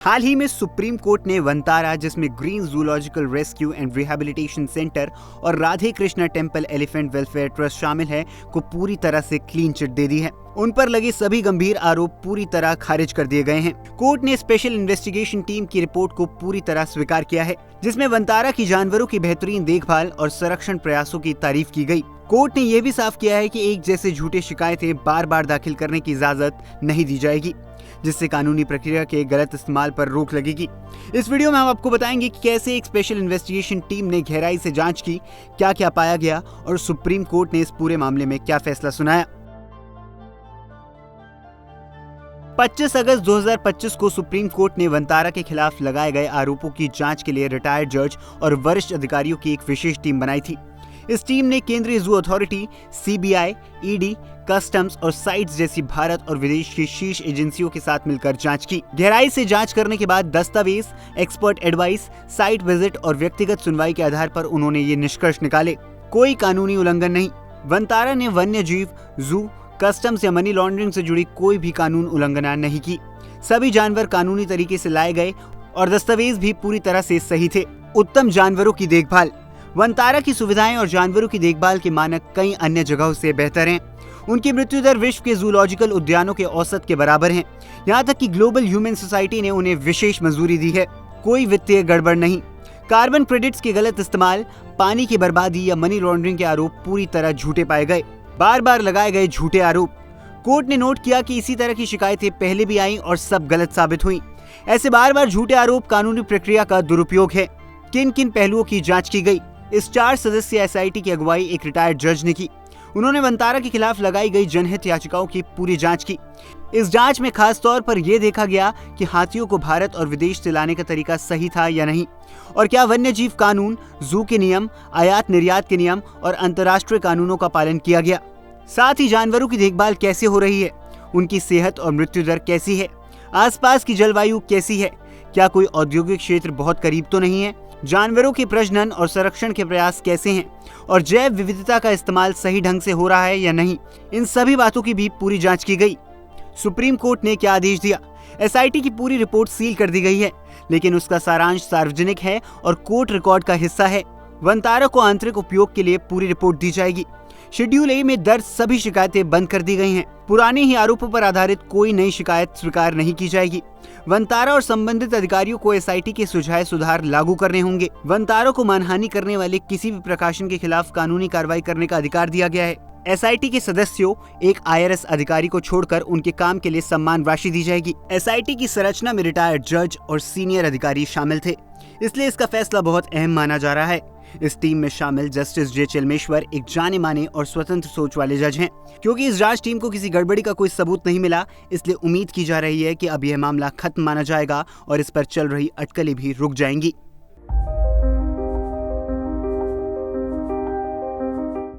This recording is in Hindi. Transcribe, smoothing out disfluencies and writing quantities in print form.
हाल ही में सुप्रीम कोर्ट ने वंतारा, जिसमें green zoological rescue and rehabilitation centre और Radhe Krishna temple elephant welfare trust शामिल है, को पूरी तरह से क्लीन चिट दे दी है। उन पर लगे सभी गंभीर आरोप पूरी तरह खारिज कर दिए गए हैं। कोर्ट ने स्पेशल इन्वेस्टिगेशन टीम की रिपोर्ट को पूरी तरह स्वीकार किया है, जिसमें वंतारा की जानवरों की बेहतरीन देखभाल और संरक्षण प्रयासों की तारीफ की गई। कोर्ट ने यह भी साफ किया है कि एक जैसे झूठे शिकायतें बार बार दाखिल करने की इजाजत नहीं दी जाएगी, जिससे कानूनी प्रक्रिया के गलत इस्तेमाल पर रोक लगेगी। इस वीडियो में हम आपको बताएंगे कि कैसे एक स्पेशल इन्वेस्टिगेशन टीम ने गहराई से जांच की, क्या क्या पाया गया और सुप्रीम कोर्ट ने इस पूरे मामले में क्या फैसला सुनाया। 25 अगस्त 2025 को सुप्रीम कोर्ट ने वंतारा के खिलाफ लगाए गए आरोपों की जांच के लिए रिटायर्ड जज और वरिष्ठ अधिकारियों की एक विशेष टीम बनाई थी। इस टीम ने केंद्रीय zoo authority, CBI, ED, customs और साइट्स जैसी भारत और विदेश की शीर्ष एजेंसियों के साथ मिलकर जांच की। गहराई से जांच करने के बाद दस्तावेज, एक्सपर्ट एडवाइस, साइट विजिट और व्यक्तिगत सुनवाई के आधार पर उन्होंने ये निष्कर्ष निकाले, कोई कानूनी उल्लंघन नहीं। वंतारा ने वन्य जीव, जू, कस्टम्स या मनी लॉन्ड्रिंग से जुड़ी कोई भी कानून उल्लंघना नहीं की। सभी जानवर कानूनी तरीके से लाए गए और दस्तावेज भी पूरी तरह से सही थे। उत्तम जानवरों की देखभाल। वंतारा की सुविधाएं और जानवरों की देखभाल के मानक कई अन्य जगहों से बेहतर हैं। उनकी मृत्यु दर विश्व के जूलॉजिकल उद्यानों के औसत के बराबर है। यहाँ तक कि ग्लोबल ह्यूमन सोसाइटी ने उन्हें विशेष मंजूरी दी है। कोई वित्तीय गड़बड़ नहीं। कार्बन क्रेडिट्स के गलत इस्तेमाल, पानी की बर्बादी या मनी लॉन्ड्रिंग के आरोप पूरी तरह झूठे पाए गए। बार बार लगाए गए झूठे आरोप। कोर्ट ने नोट किया कि इसी तरह की शिकायतें पहले भी आईं और सब गलत साबित हुई। ऐसे बार बार झूठे आरोप कानूनी प्रक्रिया का दुरुपयोग है। किन किन पहलुओं की जांच की गई? इस 4 सदस्यीय एसआईटी की अगुवाई एक रिटायर्ड जज ने की। उन्होंने वंतारा के खिलाफ लगाई गई जनहित याचिकाओं की पूरी जांच की। इस जांच में खास तौर पर यह देखा गया कि हाथियों को भारत और विदेश से लाने का तरीका सही था या नहीं, और क्या वन्य जीव कानून, जू के नियम, आयात निर्यात के नियम और अंतर्राष्ट्रीय कानूनों का पालन किया गया। साथ ही जानवरों की देखभाल कैसे हो रही है, उनकी सेहत और मृत्यु दर कैसी है, आसपास की जलवायु कैसी है, क्या कोई औद्योगिक क्षेत्र बहुत करीब तो नहीं है, जानवरों के प्रजनन और संरक्षण के प्रयास कैसे हैं, और जैव विविधता का इस्तेमाल सही ढंग से हो रहा है या नहीं। इन सभी बातों की भी पूरी जांच की गई। सुप्रीम कोर्ट ने क्या आदेश दिया? एसआईटी की पूरी रिपोर्ट सील कर दी गई है, लेकिन उसका सारांश सार्वजनिक है और कोर्ट रिकॉर्ड का हिस्सा है। वंतारा को आंतरिक उपयोग के लिए पूरी रिपोर्ट दी जाएगी। शेड्यूल ए में दर्ज सभी शिकायतें बंद कर दी गई हैं। पुराने ही आरोपों पर आधारित कोई नई शिकायत स्वीकार नहीं की जाएगी। वंतारा और संबंधित अधिकारियों को एसआईटी के सुझाए सुधार लागू करने होंगे। वंतारा को मानहानि करने वाले किसी भी प्रकाशन के खिलाफ कानूनी कार्रवाई करने का अधिकार दिया गया है। एसआईटी के सदस्यों, एक आईआरएस अधिकारी को छोड़कर उनके काम के लिए सम्मान राशि दी जाएगी। एसआईटी की संरचना में रिटायर्ड जज और सीनियर अधिकारी शामिल थे, इसलिए इसका फैसला बहुत अहम माना जा रहा है। इस टीम में शामिल जस्टिस जे चेलमेश्वर एक जाने माने और स्वतंत्र सोच वाले जज हैं। क्योंकि इस जांच टीम को किसी गड़बड़ी का कोई सबूत नहीं मिला, इसलिए उम्मीद की जा रही है कि अब यह मामला खत्म माना जाएगा और इस पर चल रही अटकलें भी रुक जाएंगी।